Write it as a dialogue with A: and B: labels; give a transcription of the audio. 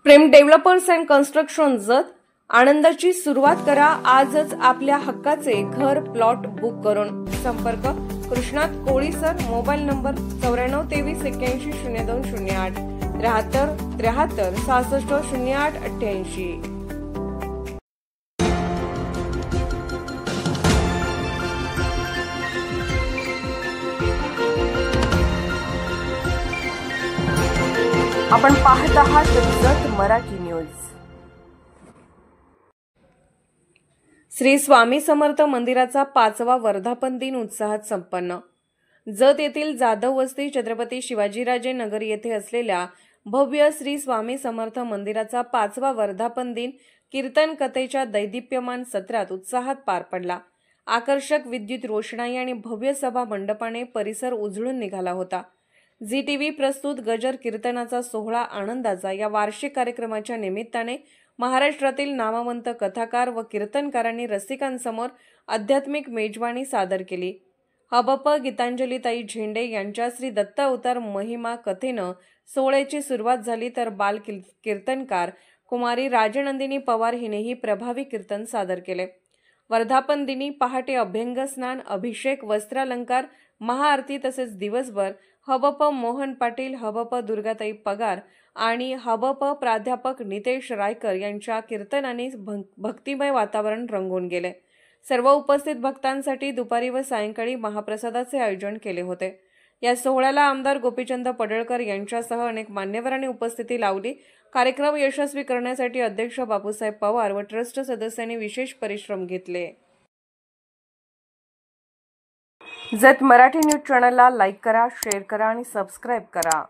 A: Prem developers and construction जत आनंदाची सुरुवात करा आजच आपल्या हक्काचे घर प्लॉट बुक करून। संपर्क कृष्णात कोळी सर, मोबाईल नंबर 9423810208 73 73 66 08 88। आपण पाहत आहात जत मराठी न्यूज। श्री स्वामी समर्थ मंदिराचा 5वा वर्धापन दिन उत्साहात संपन्न। जत येथील जाधव वस्ती छत्रपती शिवाजीराजे नगर येथे असलेल्या भव्य श्री स्वामी समर्थ मंदिराचा 5वा वर्धापन दिन कीर्तन कथेच्या दैदिप्यमान सत्रात उत्साहात पार पडला। आकर्षक विद्युत रोषणाई आणि भव्य सभा मंडपाने परिसर उजळून निघाला होता। झी टीव्ही प्रस्तुत गजर कीर्तनाचा सोहळा आनंदाचा या वार्षिक कार्यक्रमाच्या निमित्ताने महाराष्ट्रातील नामवंत कथाकार व कीर्तनकारांनी रसिकांसमोर आध्यात्मिक मेजवानी सादर केली। हबप गीतांजलीताई झेंडे यांच्या श्री दत्त अवतार महिमा कथेनं सोहळ्याची सुरुवात झाली, तर बाल कीर्तनकार कुमारी राजनंदिनी पवार हिनेही प्रभावी कीर्तन सादर केले। वर्धापन दिनी पहाटे अभ्यंग स्नान, अभिषेक, वस्त्रालंकार, महाआरती तसेच दिवसभर हबप मोहन पाटील, हबप दुर्गाताई पगार आणि हबप प्राध्यापक नितेश रायकर यांच्या कीर्तनाने भक्तिमय वातावरण रंगून गेले। सर्व उपस्थित भक्तांसाठी दुपारी व सायंकाळी महाप्रसादाचे आयोजन केले होते। या सोहळ्याला आमदार गोपीचंद पडळकर यांच्यासह अनेक मान्यवरांनी उपस्थिती लावली। कार्यक्रम यशस्वी करण्यासाठी अध्यक्ष बापूसाहेब पवार व ट्रस्ट सदस्यांनी विशेष परिश्रम घेतले। जत मराठी न्यूज चॅनलला लाईक करा, शेअर करा आणि सबस्क्राईब करा।